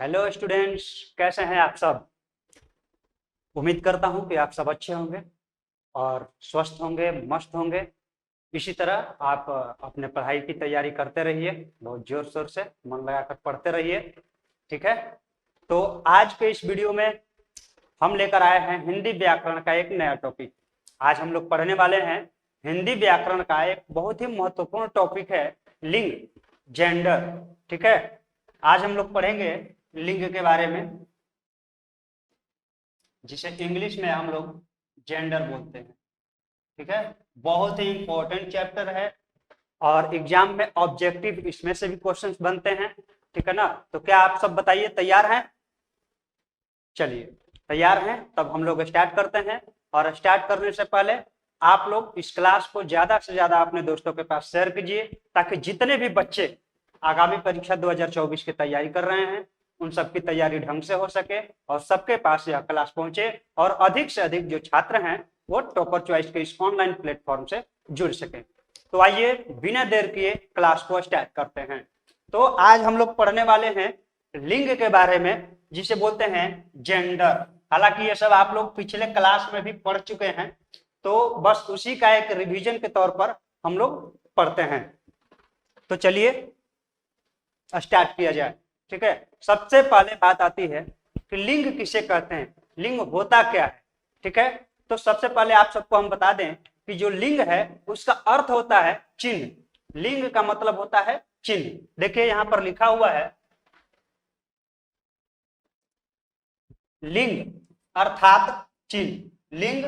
Hello students, कैसे हैं आप सब। उम्मीद करता हूं कि आप सब अच्छे होंगे और स्वस्थ होंगे, मस्त होंगे। इसी तरह आप अपने पढ़ाई की तैयारी करते रहिए, बहुत जोर शोर से मन लगाकर पढ़ते रहिए। ठीक है। तो आज के इस वीडियो में हम लेकर आए हैं हिंदी व्याकरण का एक नया टॉपिक। आज हम लोग पढ़ने वाले हैं हिंदी व्याकरण का एक बहुत ही महत्वपूर्ण टॉपिक है, लिंग, जेंडर। ठीक है। आज हम लोग पढ़ेंगे लिंग के बारे में, जिसे इंग्लिश में हम लोग जेंडर बोलते हैं। ठीक है। बहुत ही इंपॉर्टेंट चैप्टर है और एग्जाम में ऑब्जेक्टिव इसमें से भी क्वेश्चंस बनते हैं। ठीक है ना। तो क्या आप सब बताइए, तैयार हैं? चलिए, तैयार हैं तब हम लोग स्टार्ट करते हैं। और स्टार्ट करने से पहले आप लोग इस क्लास को ज्यादा से ज्यादा अपने दोस्तों के पास शेयर कीजिए, ताकि जितने भी बच्चे आगामी परीक्षा 2024 की तैयारी कर रहे हैं उन सबकी तैयारी ढंग से हो सके और सबके पास यह क्लास पहुंचे और अधिक से अधिक जो छात्र हैं वो टॉपर चॉइस के इस ऑनलाइन प्लेटफॉर्म से जुड़ सके। तो आइए बिना देर किए क्लास को स्टार्ट करते हैं। तो आज हम लोग पढ़ने वाले हैं लिंग के बारे में, जिसे बोलते हैं जेंडर। हालांकि ये सब आप लोग पिछले क्लास में भी पढ़ चुके हैं, तो बस उसी का एक रिवीजन के तौर पर हम लोग पढ़ते हैं। तो चलिए स्टार्ट किया जाए। ठीक है। सबसे पहले बात आती है कि लिंग किसे कहते हैं, लिंग होता क्या है। ठीक है। तो सबसे पहले आप सबको हम बता दें कि जो लिंग है उसका अर्थ होता है चिन्ह। लिंग का मतलब होता है चिन्ह। देखिए यहां पर लिखा हुआ है लिंग अर्थात चिन्ह। लिंग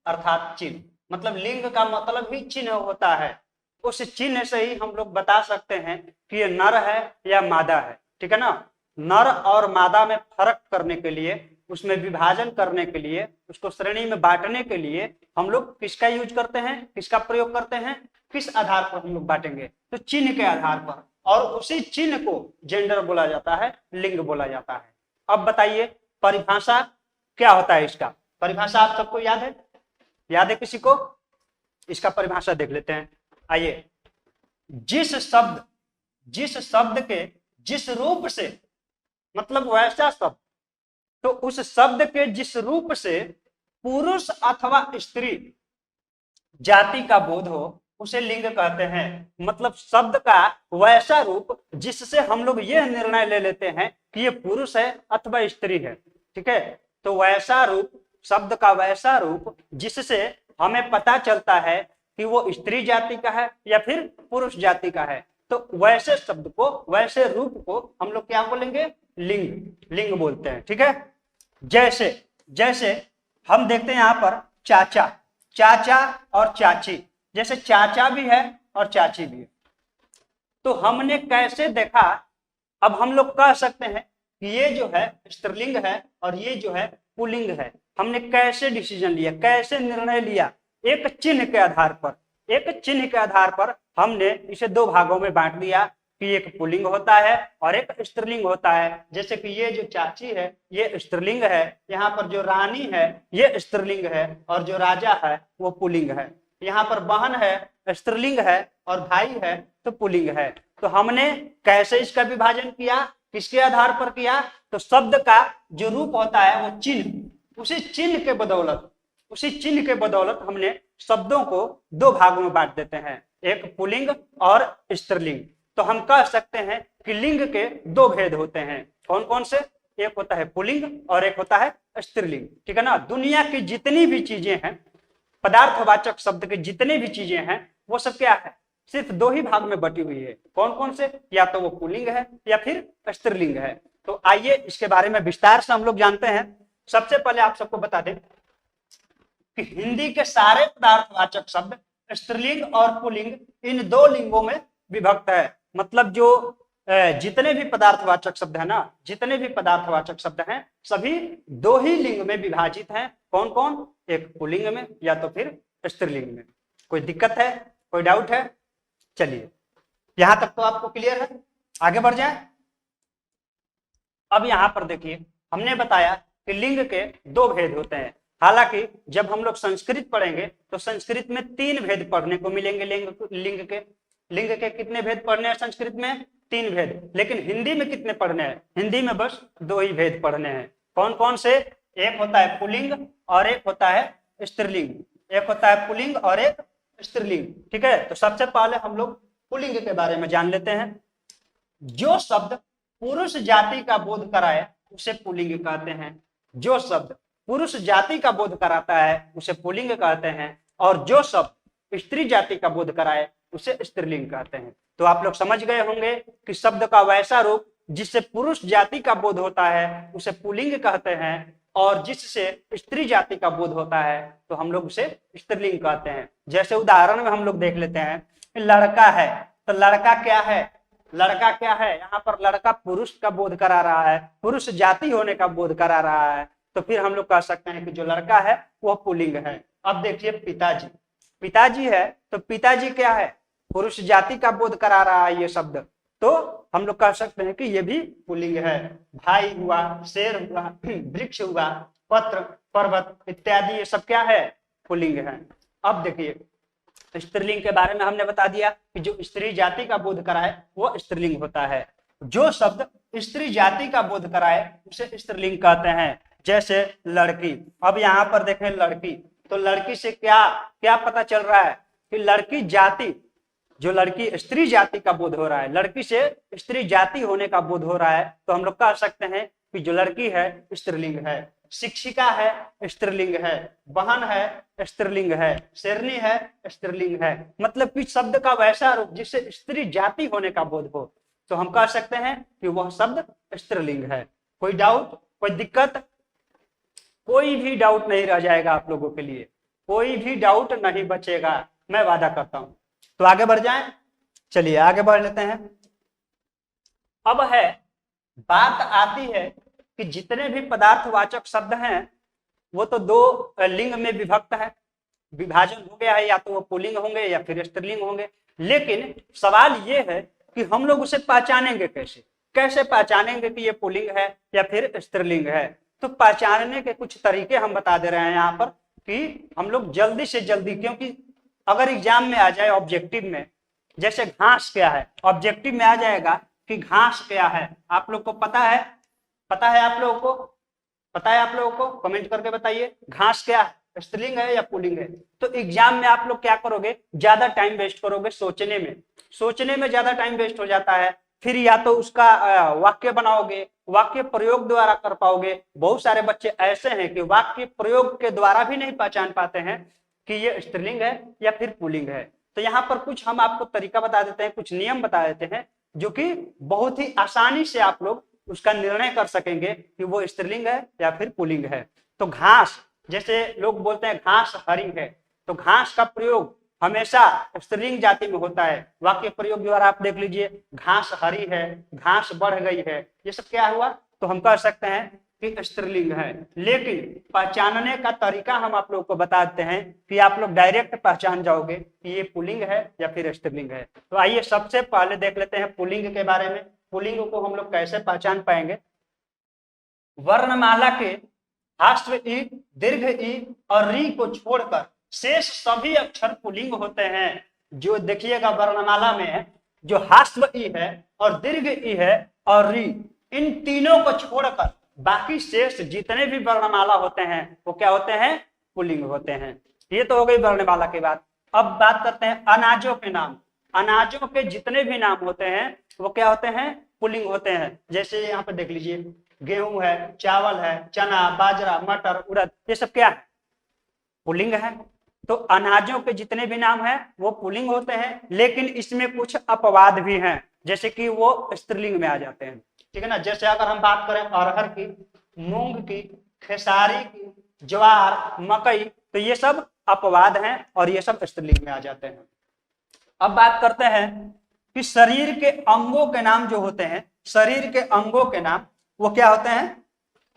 अर्थात चिन्ह मतलब लिंग का मतलब ही चिन्ह होता है। उस चिन्ह से ही हम लोग बता सकते हैं कि ये नर है या मादा है। ठीक है ना। नर और मादा में फर्क करने के लिए, उसमें विभाजन करने के लिए, उसको श्रेणी में बांटने के लिए हम लोग किसका यूज करते हैं, किसका प्रयोग करते हैं, किस आधार पर हम लोग बांटेंगे, तो चिन्ह के आधार पर। और उसी चिन्ह को जेंडर बोला जाता है, लिंग बोला जाता है। अब बताइए परिभाषा क्या होता है इसका। परिभाषा आप सबको याद है? याद है किसी को? इसका परिभाषा देख लेते हैं। आइए, जिस शब्द के जिस रूप से, मतलब वैसा शब्द, तो उस शब्द के जिस रूप से पुरुष अथवा स्त्री जाति का बोध हो उसे लिंग कहते हैं। मतलब शब्द का वैसा रूप जिससे हम लोग यह निर्णय ले लेते हैं कि ये पुरुष है अथवा स्त्री है। ठीक है। तो वैसा रूप, शब्द का वैसा रूप जिससे हमें पता चलता है कि वो स्त्री जाति का है या फिर पुरुष जाति का है, तो वैसे शब्द को, वैसे रूप को हम लोग क्या बोलेंगे? लिंग, लिंग बोलते हैं। ठीक है। जैसे जैसे हम देखते हैं यहाँ पर चाचा, चाचा और चाची। जैसे चाचा भी है और चाची भी है, तो हमने कैसे देखा, अब हम लोग कह सकते हैं कि ये जो है स्त्रीलिंग है और ये जो है पुल्लिंग है। हमने कैसे डिसीजन लिया, कैसे निर्णय लिया? एक चिन्ह के आधार पर, एक चिन्ह के आधार पर हमने इसे दो भागों में बांट दिया कि एक पुल्लिंग होता है और एक स्त्रीलिंग होता है। जैसे कि ये जो चाची है ये स्त्रीलिंग है, यहाँ पर जो रानी है ये स्त्रीलिंग है और जो राजा है वो पुल्लिंग है। यहाँ पर बहन है स्त्रीलिंग है और भाई है तो पुल्लिंग है। तो हमने कैसे इसका विभाजन किया, किसके आधार पर किया? तो शब्द का जो रूप होता है वो चिन्ह, उसी चिन्ह के बदौलत, उसी चिन्ह के बदौलत हमने शब्दों को दो भागों में बांट देते हैं, एक पुल्लिंग और स्त्रीलिंग। तो हम कह सकते हैं कि लिंग के दो भेद होते हैं। कौन कौन से? एक होता है पुल्लिंग और एक होता है स्त्रीलिंग। ठीक है ना। दुनिया की जितनी भी चीजें हैं, पदार्थवाचक शब्द के जितने भी चीजें हैं, वो सब क्या है? सिर्फ दो ही भाग में बटी हुई है। कौन कौन से? या तो वो पुल्लिंग है या फिर स्त्रीलिंग है। तो आइए इसके बारे में विस्तार से हम लोग जानते हैं। सबसे पहले आप सबको बता दें कि हिंदी के सारे पदार्थवाचक शब्द स्त्रीलिंग और पुल्लिंग इन दो लिंगों में विभक्त है। मतलब जो जितने भी पदार्थवाचक शब्द है ना, जितने भी पदार्थवाचक शब्द हैं सभी दो ही लिंग में विभाजित हैं। कौन कौन? एक पुल्लिंग में या तो फिर स्त्रीलिंग में। कोई दिक्कत है, कोई डाउट है? चलिए, यहां तक तो आपको क्लियर है। आगे बढ़ जाए। अब यहां पर देखिए, हमने बताया कि लिंग के दो भेद होते हैं। हालांकि जब हम लोग संस्कृत पढ़ेंगे तो संस्कृत में तीन भेद पढ़ने को मिलेंगे लिंग के। लिंग के कितने भेद पढ़ने हैं संस्कृत में? 3 भेद। लेकिन हिंदी में कितने पढ़ने हैं? हिंदी में बस 2 ही भेद पढ़ने हैं। कौन कौन से? एक होता है पुल्लिंग और एक होता है स्त्रीलिंग। एक होता है पुल्लिंग और एक स्त्रीलिंग। ठीक है, तो सबसे पहले हम लोग पुल्लिंग के बारे में जान लेते हैं। जो शब्द पुरुष जाति का बोध कराए उसे पुल्लिंग कहते हैं। जो शब्द पुरुष जाति का बोध कराता है उसे पुल्लिंग कहते हैं, और जो शब्द स्त्री जाति का बोध कराए उसे स्त्रीलिंग कहते हैं। तो आप लोग समझ गए होंगे कि शब्द का वैसा रूप जिससे पुरुष जाति का बोध होता है उसे पुल्लिंग कहते हैं, और जिससे स्त्री जाति का बोध होता है तो हम लोग उसे स्त्रीलिंग कहते हैं। जैसे उदाहरण में हम लोग देख लेते हैं, लड़का है तो लड़का क्या है? लड़का क्या है? यहाँ पर लड़का पुरुष का बोध करा रहा है, पुरुष जाति होने का बोध करा रहा है, तो फिर हम लोग कह सकते हैं कि जो लड़का है वह पुल्लिंग है। अब देखिए पिताजी, पिताजी है तो पिताजी क्या है? पुरुष जाति का बोध करा रहा है ये शब्द, तो हम लोग कह सकते हैं कि ये भी पुल्लिंग है। भाई हुआ, शेर हुआ, वृक्ष हुआ, पत्र, पर्वत इत्यादि ये सब क्या है? पुल्लिंग है। अब देखिए स्त्रीलिंग के बारे में हमने बता दिया कि जो स्त्री जाति का बोध कराए वो स्त्रीलिंग होता है। जो शब्द स्त्री जाति का बोध कराए उसे स्त्रीलिंग कहते हैं। जैसे लड़की, अब यहाँ पर देखें लड़की, तो लड़की से क्या क्या पता चल रहा है कि लड़की जाति, जो लड़की स्त्री जाति का बोध हो रहा है, लड़की से स्त्री जाति होने का बोध हो रहा है, तो हम लोग कह सकते हैं कि जो लड़की है स्त्रीलिंग है। शिक्षिका है स्त्रीलिंग है, बहन है स्त्रीलिंग है, शेरनी है स्त्रीलिंग है। मतलब कि शब्द का वैसा रूप जिससे स्त्री जाति होने का बोध हो तो हम कह सकते हैं कि वह शब्द स्त्रीलिंग है। कोई डाउट, कोई दिक्कत? कोई भी डाउट नहीं रह जाएगा आप लोगों के लिए, कोई भी डाउट नहीं बचेगा, मैं वादा करता हूं। तो आगे बढ़ जाएं, चलिए आगे बढ़ लेते हैं। अब है बात आती है कि जितने भी पदार्थवाचक शब्द हैं वो तो 2 लिंग में विभक्त है, विभाजन हो गया है, या तो वो पुल्लिंग होंगे या फिर स्त्रीलिंग होंगे। लेकिन सवाल ये है कि हम लोग उसे पहचानेंगे कैसे? कैसे पहचानेंगे कि ये पुल्लिंग है या फिर स्त्रीलिंग है? तो पहचानने के कुछ तरीके हम बता दे रहे हैं यहाँ पर कि हम लोग जल्दी से जल्दी, क्योंकि अगर एग्जाम में आ जाए ऑब्जेक्टिव में, जैसे घास क्या है, ऑब्जेक्टिव में आ जाएगा कि घास क्या है, आप लोग को पता है? पता है आप लोगों को? पता है आप लोगों को? कमेंट करके बताइए घास क्या है, स्त्रीलिंग है या पुल्लिंग है? तो एग्जाम में आप लोग क्या करोगे? ज्यादा टाइम वेस्ट करोगे सोचने में, सोचने में ज्यादा टाइम वेस्ट हो जाता है। फिर या तो उसका वाक्य बनाओगे, वाक्य प्रयोग द्वारा कर पाओगे। बहुत सारे बच्चे ऐसे हैं कि वाक्य प्रयोग के द्वारा भी नहीं पहचान पाते हैं कि ये स्त्रीलिंग है या फिर पुल्लिंग है। तो यहाँ पर कुछ हम आपको तरीका बता देते हैं, कुछ नियम बता देते हैं जो कि बहुत ही आसानी से आप लोग उसका निर्णय कर सकेंगे कि वो स्त्रीलिंग है या फिर पुल्लिंग है। तो घास, जैसे लोग बोलते हैं घास हरी है, तो घास का प्रयोग हमेशा स्त्रीलिंग जाति में होता है। वाक्य प्रयोग द्वारा आप देख लीजिए, घास हरी है, घास बढ़ गई है, ये सब क्या हुआ? तो हम कह सकते हैं कि स्त्रीलिंग है। लेकिन पहचानने का तरीका हम आप लोग को बताते हैं कि आप लोग डायरेक्ट पहचान जाओगे कि ये पुल्लिंग है या फिर स्त्रीलिंग है। तो आइए सबसे पहले देख लेते हैं पुल्लिंग के बारे में। पुल्लिंग को हम लोग कैसे पहचान पाएंगे? वर्णमाला के ह्रस्व ई, दीर्घ ई और री को छोड़कर शेष सभी अक्षर पुल्लिंग होते हैं। जो देखिएगा वर्णमाला में जो ह्रस्व ई है और दीर्घ ई है और री, इन तीनों को छोड़कर बाकी शेष जितने भी वर्णमाला होते हैं वो क्या होते हैं? पुल्लिंग होते हैं। ये तो हो गई वर्णमाला की बात। अब बात करते हैं अनाजों के नाम। अनाजों के जितने भी नाम होते हैं वो क्या होते हैं? पुल्लिंग होते हैं। जैसे यहाँ पर देख लीजिए, गेहूं है, चावल है, चना, बाजरा, मटर, उड़द, ये सब क्या है? पुल्लिंग है। तो अनाजों के जितने भी नाम है वो पुल्लिंग होते हैं, लेकिन इसमें कुछ अपवाद भी हैं, जैसे कि वो स्त्रीलिंग में आ जाते हैं। ठीक है ना? जैसे अगर हम बात करें अरहर की, मूंग की, खेसारी की, ज्वार, मकई, तो ये सब अपवाद हैं और ये सब स्त्रीलिंग में आ जाते हैं। अब बात करते हैं कि शरीर के अंगों के नाम जो होते हैं, शरीर के अंगों के नाम वो क्या होते हैं?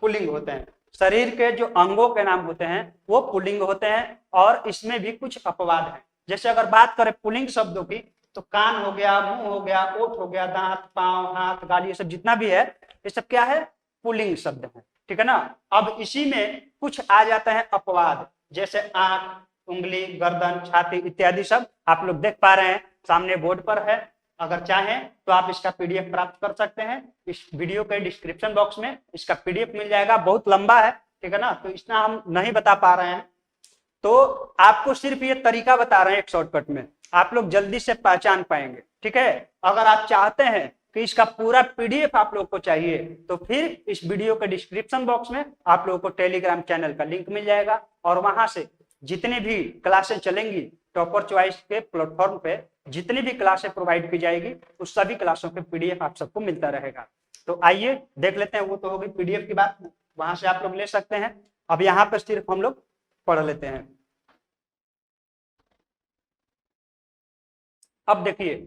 पुल्लिंग होते हैं। शरीर के जो अंगों के नाम होते हैं वो पुल्लिंग होते हैं, और इसमें भी कुछ अपवाद हैं। जैसे अगर बात करें पुल्लिंग शब्दों की, तो कान हो गया, मुंह हो गया, ओठ हो गया, दांत, पांव, हाथ, गाल, ये सब जितना भी है ये सब क्या है? पुल्लिंग शब्द है। ठीक है ना? अब इसी में कुछ आ जाता है अपवाद, जैसे आंख, उंगली, गर्दन, छाती इत्यादि सब आप लोग देख पा रहे हैं, सामने बोर्ड पर है। अगर चाहें तो आप इसका पीडीएफ प्राप्त कर सकते हैं। इस वीडियो के डिस्क्रिप्शन बॉक्स में इसका पीडीएफ मिल जाएगा, बहुत लंबा है, ठीक है ना, तो इतना हम नहीं बता पा रहे हैं, तो आपको सिर्फ ये तरीका बता रहे हैं एक शॉर्टकट में, आप लोग जल्दी से पहचान पाएंगे, ठीक है। अगर आप चाहते हैं कि इसका पूरा पीडीएफ आप लोग को चाहिए तो फिर इस वीडियो के डिस्क्रिप्शन बॉक्स में आप लोगों को टेलीग्राम चैनल का लिंक मिल जाएगा, और वहां से जितनी भी क्लासें चलेंगी टॉपर चॉइस के प्लेटफॉर्म पे, जितनी भी क्लासें प्रोवाइड की जाएगी उस सभी क्लासों के पीडीएफ आप सबको मिलता रहेगा। तो आइए देख लेते हैं, वो तो होगी पीडीएफ की बात, वहां से आप लोग ले सकते हैं। अब यहाँ पे सिर्फ हम लोग पढ़ लेते हैं। अब देखिए,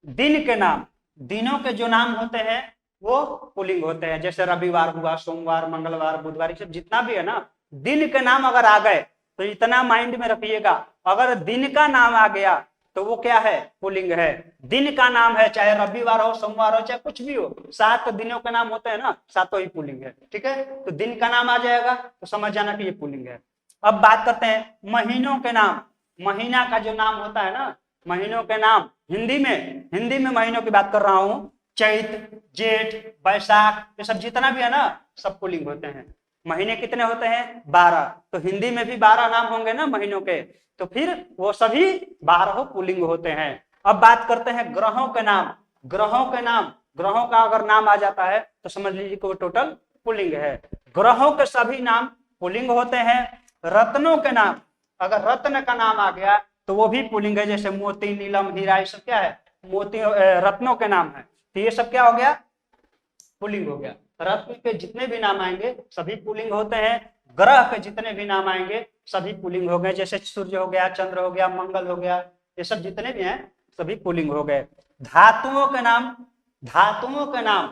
दिन के नाम, दिनों के जो नाम होते हैं वो पुल्लिंग होते हैं, जैसे रविवार हुआ, सोमवार, मंगलवार, बुधवार, सब जितना भी है ना, दिन के नाम अगर आ गए तो इतना माइंड में रखिएगा, अगर दिन का नाम आ गया तो वो क्या है, पुल्लिंग है। दिन का नाम है, चाहे रविवार हो, सोमवार हो, चाहे कुछ भी हो, 7 दिनों के नाम होते हैं ना, 7 ही पुल्लिंग है, ठीक है। तो दिन का नाम आ जाएगा तो समझ जाना कि ये पुल्लिंग है। अब बात करते हैं महीनों के नाम। महीना का जो नाम होता है ना, महीनों के नाम हिंदी में महीनों की बात कर रहा हूं, चैत, जेठ, बैसाख, ये सब जितना भी है ना सब पुल्लिंग होते हैं। महीने कितने होते हैं, 12, तो हिंदी में भी 12 नाम होंगे ना महीनों के, तो फिर वो सभी 12 पुल्लिंग होते हैं। अब बात करते हैं ग्रहों के नाम। ग्रहों के नाम, ग्रहों का अगर नाम आ जाता है तो समझ लीजिए कि वो टोटल पुल्लिंग है। ग्रहों के सभी नाम पुल्लिंग होते हैं। रत्नों के नाम, अगर रत्न का नाम आ गया तो वो भी पुल्लिंग है, जैसे मोती, नीलम, हीरा, ये सब क्या है, मोती, रत्नों के नाम है, तो ये सब क्या हो गया, पुल्लिंग हो गया। रत्न के जितने भी नाम आएंगे सभी पुल्लिंग होते हैं। ग्रह के जितने भी नाम आएंगे सभी पुल्लिंग हो गए, जैसे सूर्य हो गया, चंद्र हो गया, मंगल हो गया, ये सब जितने भी हैं सभी पुल्लिंग हो गए। धातुओं के नाम, धातुओं के नाम,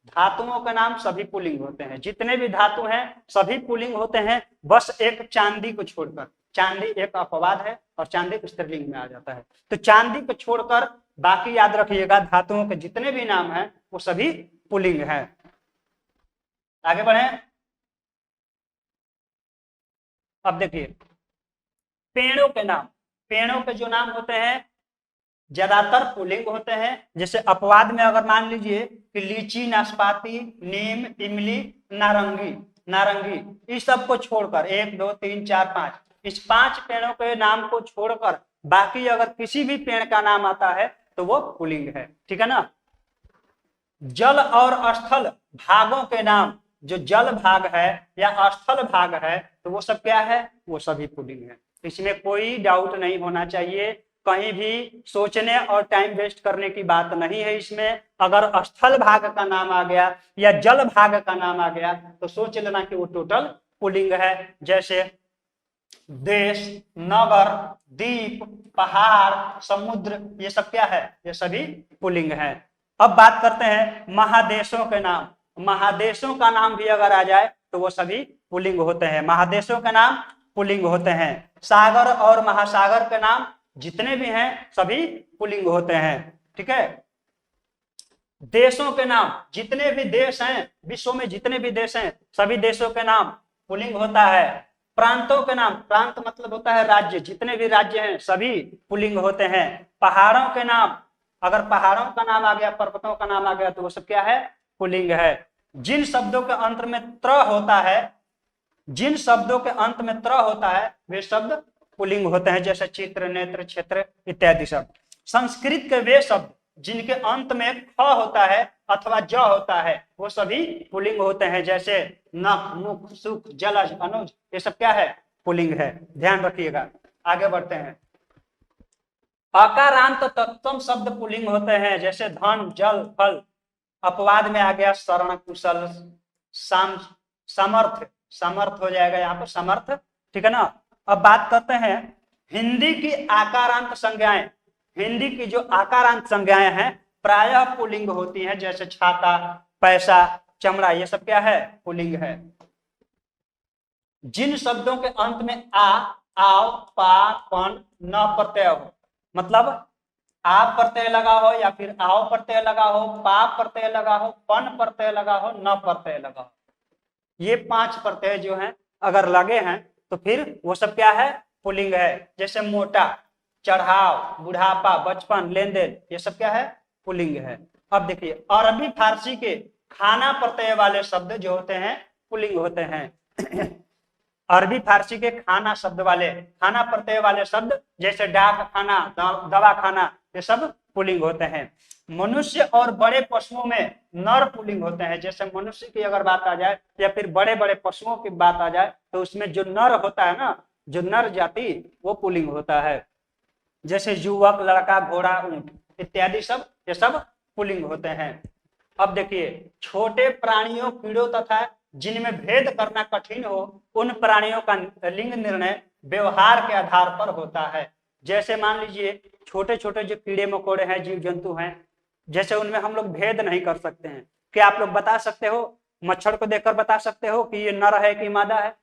धातुओं के नाम सभी पुल्लिंग होते हैं, जितने भी धातु हैं सभी पुल्लिंग होते हैं, बस एक चांदी को छोड़कर। चांदी एक अपवाद है और चांदी स्त्रीलिंग में आ जाता है, तो चांदी को छोड़कर बाकी याद रखिएगा, धातुओं के जितने भी नाम हैं वो सभी पुल्लिंग है। आगे बढ़े। अब देखिए पेड़ों के नाम। पेड़ों के जो नाम होते हैं ज्यादातर पुल्लिंग होते हैं, जैसे अपवाद में अगर मान लीजिए कि लीची, नाशपाती, नीम, इमली, नारंगी, नारंगी, इस सब को छोड़कर 1 2 3 4 5, इस 5 पेड़ों के नाम को छोड़कर बाकी अगर किसी भी पेड़ का नाम आता है तो वो पुल्लिंग है, ठीक है ना। जल और स्थल भागों के नाम, जो जल भाग है या स्थल भाग है तो वो सब क्या है, वो सभी पुल्लिंग है। इसमें कोई डाउट नहीं होना चाहिए, कहीं भी सोचने और टाइम वेस्ट करने की बात नहीं है इसमें। अगर स्थल भाग का नाम आ गया या जल भाग का नाम आ गया तो सोच लेना कि वो टोटल पुल्लिंग है, जैसे देश, नगर, द्वीप, पहाड़, समुद्र, ये सब क्या है, ये सभी पुल्लिंग है। अब बात करते हैं महादेशों के नाम। महादेशों का नाम भी अगर आ जाए तो वो सभी पुल्लिंग होते हैं, महादेशों के नाम पुल्लिंग होते हैं। सागर और महासागर के नाम जितने भी हैं सभी पुल्लिंग होते हैं, ठीक है। देशों के नाम, जितने भी देश हैं विश्व में, जितने भी देश हैं सभी देशों के नाम पुल्लिंग होता है। प्रांतों के नाम, प्रांत मतलब होता है राज्य, जितने भी राज्य हैं सभी पुल्लिंग होते हैं। पहाड़ों के नाम, अगर पहाड़ों का नाम आ गया, पर्वतों का नाम आ गया तो वो सब क्या है, पुल्लिंग है। जिन शब्दों के अंत में त्र होता है, जिन शब्दों के अंत में त्र होता है वे शब्द पुल्लिंग होते हैं, जैसे चित्र, नेत्र, क्षेत्र इत्यादि शब्द। संस्कृत के वे शब्द जिनके अंत में ख होता है अथवा ज होता है वो सभी पुल्लिंग होते हैं, जैसे नख, मुख, सुख, जलज, अनुज, ये सब क्या है, पुल्लिंग है, ध्यान रखिएगा। आगे बढ़ते हैं। अकारांत तत्सम शब्द पुल्लिंग होते हैं, जैसे धन, जल, फल। अपवाद में आ गया शरण, कुशल, समर्थ, समर्थ हो जाएगा यहाँ पर समर्थ, ठीक है ना। अब बात करते हैं हिंदी की आकारांत संज्ञाएं। हिंदी की जो आकारांत संज्ञाएं हैं प्रायः पुल्लिंग होती हैं, जैसे छाता, पैसा, चमड़ा, ये सब क्या है, पुल्लिंग है। जिन शब्दों के अंत में आ, आओ, पा, पन, न प्रत्यय हो, मतलब आ प्रत्यय लगा हो या फिर आओ प्रत्यय लगा हो, पा प्रत्यय लगा हो, पन प्रत्यय लगा हो, न प्रत्यय लगा हो, ये 5 प्रत्यय जो हैं अगर लगे हैं तो फिर वो सब क्या है, पुल्लिंग है। जैसे मोटा, चढ़ाव, बुढ़ापा, बचपन, लेन देन, ये सब क्या है, पुल्लिंग है। अब देखिए अरबी फारसी के खाना प्रत्यय वाले शब्द जो होते हैं पुल्लिंग होते हैं। अरबी फारसी के खाना शब्द वाले, खाना प्रत्यय वाले शब्द जैसे डाक खाना, दवा खाना, ये सब पुल्लिंग होते हैं। मनुष्य और बड़े पशुओं में नर पुल्लिंग होते हैं। जैसे मनुष्य की अगर बात आ जाए या फिर बड़े बड़े पशुओं की बात आ जाए तो उसमें जो नर होता है ना, जो नर जाति, वो पुल्लिंग होता है। जैसे युवक, लड़का, घोड़ा, ऊंट इत्यादि सब, ये सब पुल्लिंग होते हैं। अब देखिए छोटे प्राणियों, कीड़ों तथा जिनमें भेद करना कठिन हो उन प्राणियों का लिंग निर्णय व्यवहार के आधार पर होता है। जैसे मान लीजिए छोटे छोटे जो कीड़े मकोड़े हैं, जीव जंतु हैं, जैसे उनमें हम लोग भेद नहीं कर सकते हैं। क्या आप लोग बता सकते हो, मच्छर को देखकर बता सकते हो कि ये नर है कि मादा है?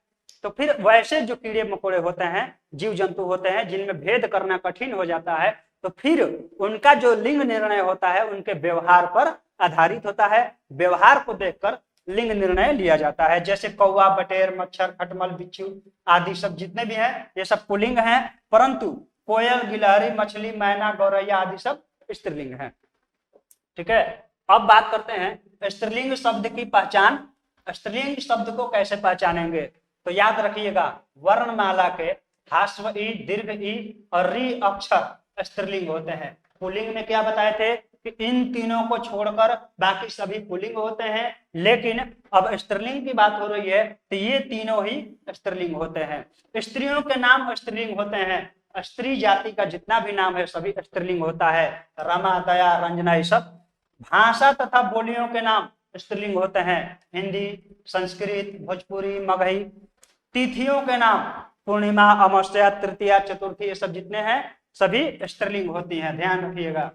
तो फिर वैसे जो कीड़े मकोड़े होते हैं, जीव जंतु होते हैं जिनमें भेद करना कठिन हो जाता है, तो फिर उनका जो लिंग निर्णय होता है उनके व्यवहार पर आधारित होता है। व्यवहार को देखकर लिंग निर्णय लिया जाता है। जैसे कौवा, बटेर, मच्छर, खटमल, बिच्छू आदि सब जितने भी हैं ये सब पुल्लिंग हैं, परंतु कोयल, गिलहरी, मछली, मैना, गौरैया आदि सब स्त्रीलिंग हैं। ठीक है, अब बात करते हैं स्त्रीलिंग शब्द की पहचान। स्त्रीलिंग शब्द को कैसे पहचानेंगे? तो याद रखिएगा वर्णमाला के ह्रस्व ई, दीर्घ ई और री अक्षर स्त्रीलिंग होते हैं। पुल्लिंग में क्या बताए थे कि इन तीनों को छोड़कर बाकी सभी पुल्लिंग होते हैं, लेकिन अब स्त्रीलिंग की बात हो रही है तो ये तीनों ही स्त्रीलिंग होते हैं। स्त्रियों के नाम स्त्रीलिंग होते हैं। स्त्री जाति का जितना भी नाम है सभी स्त्रीलिंग होता है। रमा, दया, रंजना, ये सब। भाषा तथा बोलियों के नाम स्त्रीलिंग होते हैं। हिंदी, संस्कृत, भोजपुरी, मगही। तिथियों के नाम पूर्णिमा, अमावस्या, तृतीया, चतुर्थी, ये सब जितने हैं सभी स्त्रीलिंग होती हैं, ध्यान रखिएगा।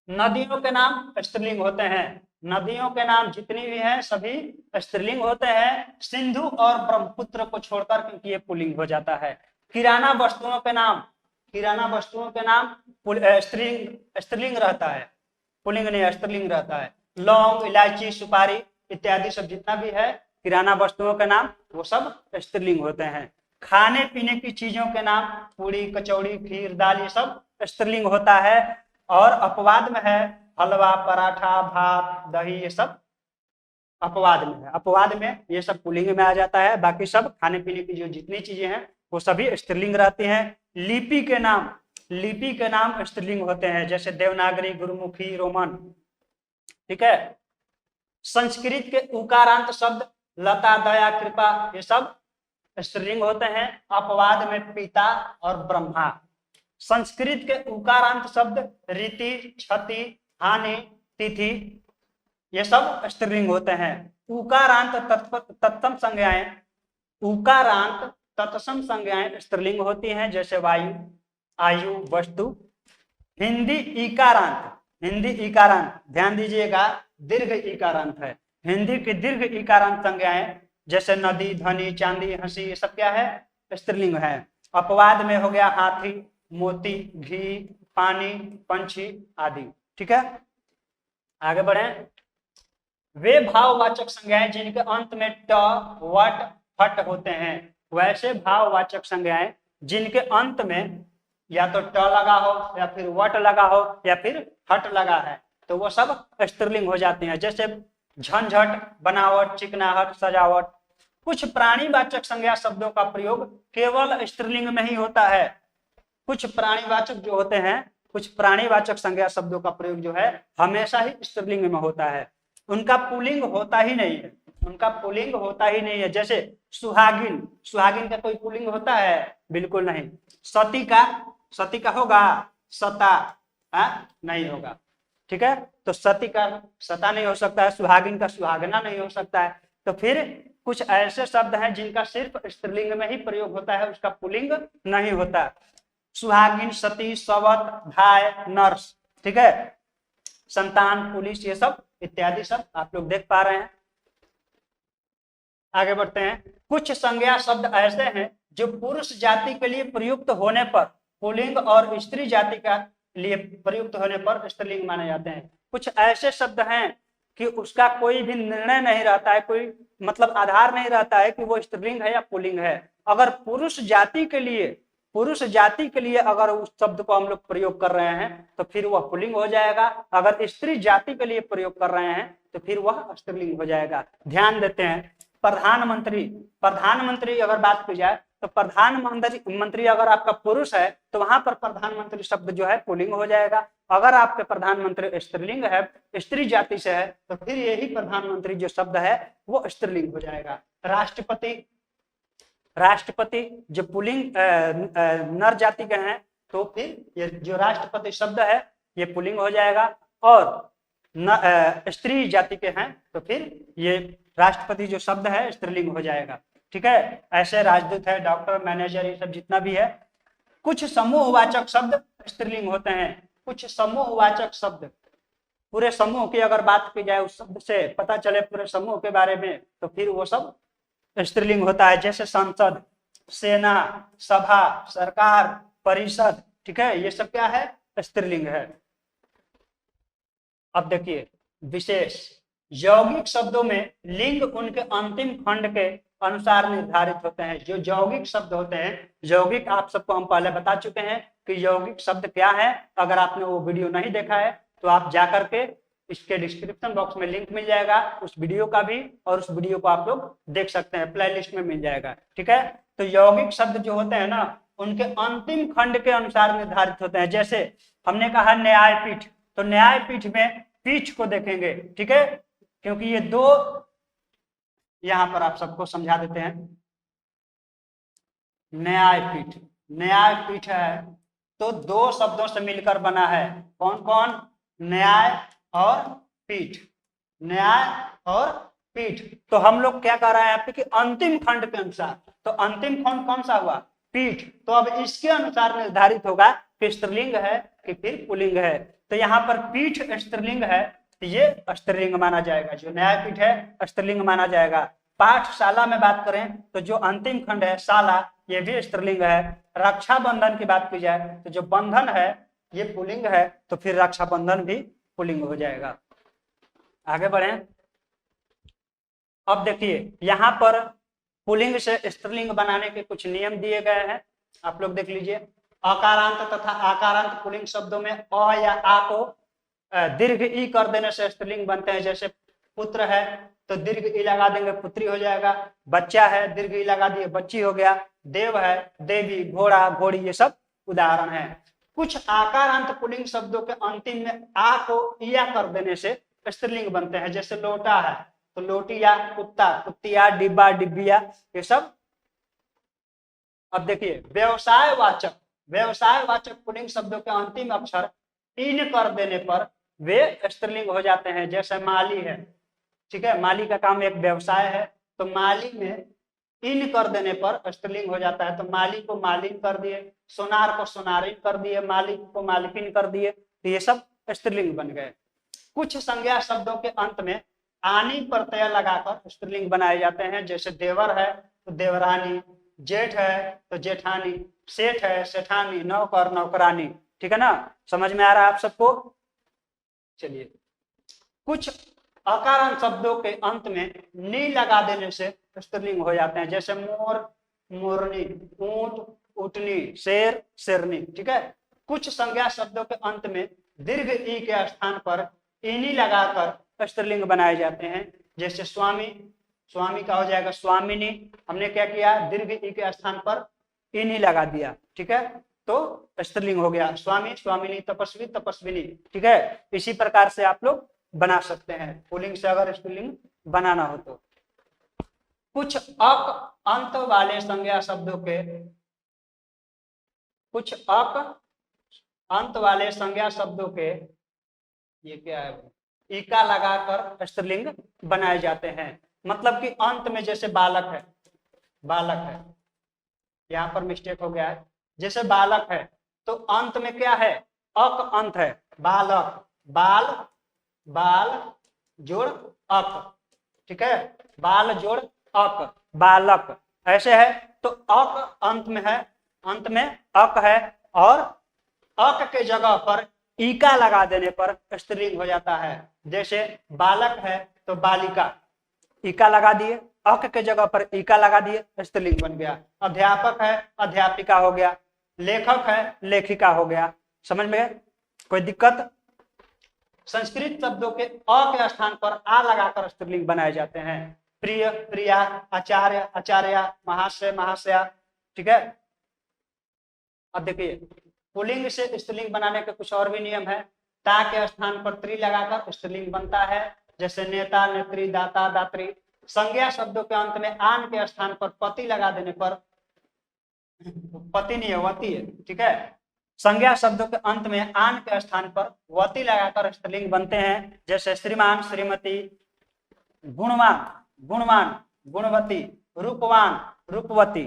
नदियों के नाम स्त्रीलिंग होते हैं। नदियों के नाम जितनी भी हैं सभी स्त्रीलिंग होते हैं, सिंधु और ब्रह्मपुत्र को छोड़कर, क्योंकि ये पुल्लिंग हो जाता है। किराना वस्तुओं के नाम, किराना वस्तुओं के नाम स्त्रीलिंग रहता है, पुल्लिंग नहीं स्त्रीलिंग रहता है। लौंग, इलायची, सुपारी इत्यादि सब जितना भी है किराना वस्तुओं के नाम वो सब स्त्रीलिंग होते हैं। खाने पीने की चीजों के नाम पूरी, कचौड़ी, खीर, दाल, ये सब स्त्रीलिंग होता है। और अपवाद में है हलवा, पराठा, भात, दही, ये सब अपवाद में है। अपवाद में ये सब पुल्लिंग में आ जाता है, बाकी सब खाने पीने की जो जितनी चीजें हैं वो सभी स्त्रीलिंग रहती हैं। लिपि के नाम, लिपि के नाम स्त्रीलिंग होते हैं, जैसे देवनागरी, गुरुमुखी, रोमन। ठीक है। संस्कृत के उकारांत शब्द लता, दया, कृपा, ये सब स्त्रीलिंग होते हैं। अपवाद में पिता और ब्रह्मा। संस्कृत के उकारांत शब्द रीति, क्षति, हानि, तिथि, ये सब स्त्रीलिंग होते हैं। उकारांत तत्सम संज्ञाएं, उकारांत तत्सम संज्ञाएं स्त्रीलिंग होती हैं, जैसे वायु, आयु, वस्तु। हिंदी इकारांत, हिंदी इकारांत ध्यान दीजिएगा दीर्घ इकारांत है। हिंदी की दीर्घ इकारांत संज्ञाएं जैसे नदी, ध्वनि, चांदी, हंसी, ये सब क्या है? स्त्रीलिंग है। अपवाद में हो गया हाथी, मोती, घी, पानी, पंछी आदि। ठीक है, आगे बढ़े। वे भाववाचक संज्ञाएं जिनके अंत में ट, वट, फट होते हैं, वैसे भाववाचक संज्ञाएं जिनके अंत में या तो ट लगा हो या फिर वट लगा हो या फिर हट लगा है, तो वो सब स्त्रीलिंग हो जाते हैं। जैसे झंझट, बनावट, चिकनाहट, सजावट। कुछ प्राणीवाचक संज्ञा शब्दों का प्रयोग केवल स्त्रीलिंग में ही होता है। कुछ प्राणीवाचक जो होते हैं, कुछ प्राणीवाचक संज्ञा शब्दों का प्रयोग जो है हमेशा ही स्त्रीलिंग में होता है, उनका पुल्लिंग होता ही नहीं है, उनका पुल्लिंग होता ही नहीं है। जैसे सुहागिन, सुहागिन का कोई पुल्लिंग होता है? बिल्कुल नहीं। सती का, सती का होगा? सता नहीं होगा। ठीक है, तो सती का सता नहीं हो सकता है, सुहागिन का सुहागना नहीं हो सकता है। तो फिर कुछ ऐसे शब्द हैं जिनका सिर्फ स्त्रीलिंग में ही प्रयोग होता है, उसका पुल्लिंग नहीं होता। सुहागिन, सती, सवत, भाई, नर्स। ठीक है, संतान, पुलिस, ये सब इत्यादि सब आप लोग देख पा रहे हैं। आगे बढ़ते हैं। कुछ संज्ञा शब्द ऐसे हैं जो पुरुष जाति के लिए प्रयुक्त होने पर पुल्लिंग और स्त्री जाति का लिए प्रयुक्त होने पर स्त्रीलिंग माने जाते हैं। कुछ ऐसे शब्द हैं कि उसका कोई भी निर्णय नहीं रहता है, कोई मतलब आधार नहीं रहता है कि वो स्त्रीलिंग है या पुल्लिंग है। अगर पुरुष जाति के लिए पुरुष जाति के लिए अगर उस शब्द को हम लोग प्रयोग कर रहे हैं तो फिर वह पुल्लिंग हो जाएगा। अगर स्त्री जाति के लिए प्रयोग कर रहे हैं तो फिर वह स्त्रीलिंग हो जाएगा। ध्यान देते हैं, प्रधानमंत्री, प्रधानमंत्री अगर बात की जाए तो प्रधानमंत्री अगर आपका पुरुष है तो वहां पर प्रधानमंत्री शब्द जो है पुल्लिंग हो जाएगा। अगर आपके प्रधानमंत्री स्त्रीलिंग है, स्त्री जाति से है, तो फिर यही प्रधानमंत्री जो शब्द है वो स्त्रीलिंग हो जाएगा। राष्ट्रपति, राष्ट्रपति जो पुल्लिंग नर जाति के हैं तो फिर ये जो राष्ट्रपति शब्द है ये पुल्लिंग हो जाएगा। और स्त्री जाति के हैं तो फिर ये राष्ट्रपति जो शब्द है स्त्रीलिंग हो जाएगा। ठीक है, ऐसे राजदूत है, डॉक्टर, मैनेजर, ये सब जितना भी है। कुछ समूहवाचक शब्द स्त्रीलिंग होते हैं, कुछ समूहवाचक शब्द, पूरे समूह की अगर बात की जाए उस शब्द से पता चले पूरे समूह के बारे में तो फिर वो सब स्त्रीलिंग होता है। जैसे संसद, सेना, सभा, सरकार, परिषद, ठीक है, ये सब क्या है? स्त्रीलिंग है। अब देखिए विशेष, यौगिक शब्दों में लिंग उनके अंतिम खंड के अनुसार निर्धारित होते हैं। जो यौगिक शब्द होते हैं, यौगिक आप सबको हम पहले बता चुके हैं कि यौगिक शब्द क्या है। अगर आपने वो वीडियो नहीं देखा है तो आप जाकर के इसके डिस्क्रिप्शन बॉक्स में लिंक मिल जाएगा उस वीडियो का भी, और उस वीडियो को आप लोग देख सकते हैं, प्ले लिस्ट में मिल जाएगा। ठीक है, तो यौगिक शब्द जो होते हैं ना उनके अंतिम खंड के अनुसार निर्धारित होते हैं। जैसे हमने कहा न्यायपीठ, तो न्यायपीठ में पीठ को देखेंगे। ठीक है, क्योंकि ये दो, यहां पर आप सबको समझा देते हैं। न्यायपीठ, न्यायपीठ है तो दो शब्दों से मिलकर बना है। कौन कौन? न्याय और पीठ, न्याय और पीठ। तो हम लोग क्या कर रहे हैं यहाँ पे कि अंतिम खंड के अनुसार, तो अंतिम खंड कौन सा हुआ? पीठ। तो अब इसके अनुसार निर्धारित होगा कि स्त्रीलिंग है कि फिर पुल्लिंग है। तो यहाँ पर पीठ स्त्रीलिंग है तो ये स्त्रीलिंग माना जाएगा, जो न्यायपीठ है स्त्रीलिंग माना जाएगा। पाठशाला में बात करें तो जो अंतिम खंड है शाला, ये भी स्त्रीलिंग है। रक्षाबंधन की बात की जाए तो जो बंधन है ये पुल्लिंग है, तो फिर रक्षाबंधन भी पुल्लिंग हो जाएगा। आगे बढ़े। अब देखिए यहाँ पर पुल्लिंग से स्त्रीलिंग बनाने के कुछ नियम दिए गए हैं, आप लोग देख लीजिए। अकारांत तथा आकारांत पुल्लिंग शब्दों में अ या आ को दीर्घ ई कर देने से स्त्रीलिंग बनते हैं। जैसे पुत्र है तो दीर्घ ई लगा देंगे, पुत्री हो जाएगा। बच्चा है, दीर्घ ई लगा दिए, बच्ची हो गया। देव है, देवी, घोड़ा, घोड़ी, ये सब उदाहरण है। कुछ आकारांत पुल्लिंग शब्दों के अंतिम में आ को इया कर देने से स्त्रीलिंग बनते हैं। जैसे लोटा है तो लोटिया, कुत्ता, कुत्तिया, डिब्बा, डिब्बिया, ये सब। अब देखिए व्यवसायवाचक, व्यवसायवाचक पुल्लिंग शब्दों के अंतिम अक्षर इन कर देने पर वे स्त्रीलिंग हो जाते हैं। जैसे माली है, ठीक है, माली का काम एक व्यवसाय है, तो माली में इन कर देने पर स्त्रीलिंग हो जाता है। तो माली को मालिन कर दिए, सोनार को सोनारिन कर दिए, मालिक को मालिकिन कर दिए, तो ये सब स्त्रीलिंग बन गए। कुछ संज्ञा शब्दों के अंत में आनी प्रत्यय लगाकर स्त्रीलिंग बनाए जाते हैं। जैसे देवर है तो देवरानी, जेठ है तो जेठानी, सेठ है सेठानी, नौकर नौकरानी। ठीक है ना, समझ में आ रहा है आप सबको? चलिए, कुछ अकारण शब्दों के अंत में नी लगा देने से स्त्रीलिंग हो जाते हैं। जैसे मोर, मोरनी, ऊंट, ऊँटनी, शेर, शेरनी। ठीक है, कुछ संज्ञा शब्दों के अंत में दीर्घ ई के स्थान पर इनी लगाकर स्त्रीलिंग बनाए जाते हैं। जैसे स्वामी, स्वामी का हो जाएगा स्वामिनी, हमने क्या किया? दीर्घ ई के स्थान पर इनी लगा दिया। ठीक है, तो स्त्रीलिंग हो गया। स्वामी, स्वामिनी, तपस्वी, तपस्विनी। ठीक है, इसी प्रकार से आप लोग बना सकते हैं पुल्लिंग से अगर स्त्रीलिंग बनाना हो तो। कुछ अक अंत वाले संज्ञा शब्दों के, कुछ अक अंत वाले संज्ञा शब्दों के, ये क्या है, इका लगाकर स्त्रीलिंग बनाए जाते हैं। मतलब कि अंत में, जैसे बालक है, बालक है, यहाँ पर मिस्टेक हो गया है। जैसे बालक है तो अंत में क्या है? अक अंत है। बालक, बाल, बाल जोड़ अक। ठीक है, बाल जोड़ अक, बालक। ऐसे है तो अक अंत में है, अंत में अक है, और अक के जगह पर ईका लगा देने पर स्त्रीलिंग हो जाता है। जैसे बालक है तो बालिका, ईका लगा दिए, अक के जगह पर ईका लगा दिए, स्त्रीलिंग बन गया। अध्यापक है, अध्यापिका हो गया। लेखक है, लेखिका हो गया। समझ में गए? कोई दिक्कत? संस्कृत शब्दों के अ के स्थान पर आ लगाकर स्त्रीलिंग बनाए जाते हैं। प्रिय, प्रिया, आचार्य, आचार्या, महाशय, महाशया। ठीक है। अब देखिए पुल्लिंग से स्त्रीलिंग बनाने के कुछ और भी नियम है। ता के स्थान पर त्रि लगाकर स्त्रीलिंग बनता है, जैसे नेता, नेत्री, दाता, दात्री। संज्ञा शब्दों के अंत में आन के स्थान पर पति लगा देने पर, पति नहीं है, वती है। ठीक है। संज्ञा शब्दों के अंत में आन के स्थान पर वती लगाकर स्त्रीलिंग बनते हैं, जैसे श्रीमान, श्रीमती, गुणवान, गुणवान, गुणवती, रूपवान, रूपवती।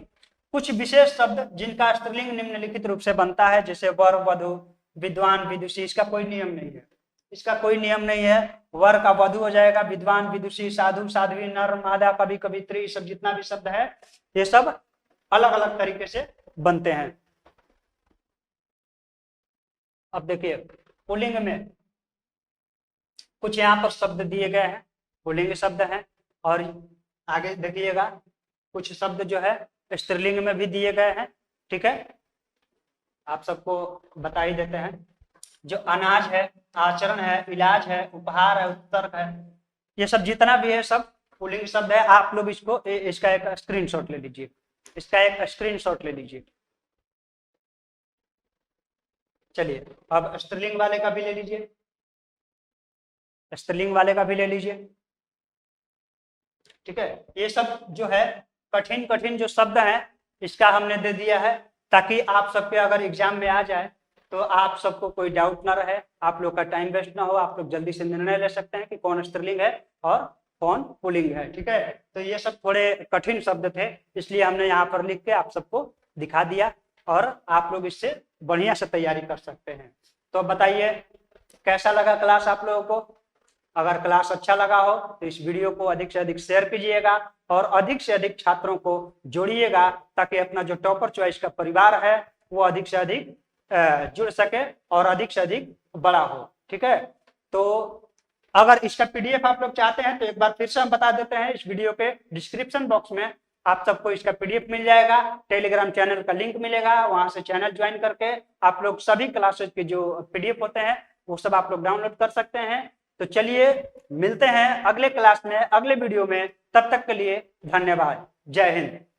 कुछ विशेष शब्द जिनका स्त्रीलिंग निम्नलिखित रूप से बनता है, जैसे वर, वधु, विद्वान, विदुषी। इसका कोई नियम नहीं है, इसका कोई नियम नहीं है। वर का वधु हो जाएगा, विद्वान, विदुषी, साधु, साध्वी, नर, मादा, कवि, कवित्री, सब जितना भी शब्द है ये सब अलग अलग तरीके से बनते हैं। अब देखिए पुल्लिंग में कुछ यहाँ पर शब्द दिए गए हैं, पुल्लिंग शब्द हैं, और आगे देखिएगा कुछ शब्द जो है स्त्रीलिंग में भी दिए गए हैं। ठीक है। आप सबको बता ही देते हैं। जो अनाज है, आचरण है, इलाज है, उपहार है, उत्तर्क है, ये सब जितना भी है सब पुल्लिंग शब्द है। आप लोग इसको इसका एक स्क्रीनशॉट ले लीजिए, इसका एक स्क्रीनशॉट ले लीजिए। चलिए अब स्त्रीलिंग वाले का भी ले लीजिए, स्त्रीलिंग वाले का भी ले लीजिए। ठीक है। ये सब जो है कठिन कठिन जो शब्द हैं इसका हमने दे दिया है, ताकि आप सबके अगर एग्जाम में आ जाए तो आप सबको कोई डाउट ना रहे, आप लोग का टाइम वेस्ट ना हो, आप लोग जल्दी से निर्णय ले सकते हैं कि कौन स्त्रीलिंग है और कौन पुल्लिंग है। ठीक है। तो ये सब थोड़े कठिन शब्द थे, इसलिए हमने यहाँ पर लिख के आप सबको दिखा दिया, और आप लोग इससे बढ़िया से तैयारी कर सकते हैं। तो बताइए कैसा लगा क्लास आप लोगों को? अगर क्लास अच्छा लगा हो तो इस वीडियो को अधिक से अधिक शेयर कीजिएगा और अधिक से अधिक छात्रों को जोड़िएगा, ताकि अपना जो टॉपर चॉइस का परिवार है वो अधिक से अधिक जुड़ सके और अधिक से अधिक बड़ा हो। ठीक है। तो अगर इसका पीडीएफ आप लोग चाहते हैं तो एक बार फिर से हम बता देते हैं, इस वीडियो के डिस्क्रिप्शन बॉक्स में आप सबको इसका पीडीएफ मिल जाएगा, टेलीग्राम चैनल का लिंक मिलेगा, वहां से चैनल ज्वाइन करके आप लोग सभी क्लासेज के जो पीडीएफ होते हैं वो सब आप लोग डाउनलोड कर सकते हैं। तो चलिए मिलते हैं अगले क्लास में, अगले वीडियो में। तब तक के लिए धन्यवाद। जय हिंद।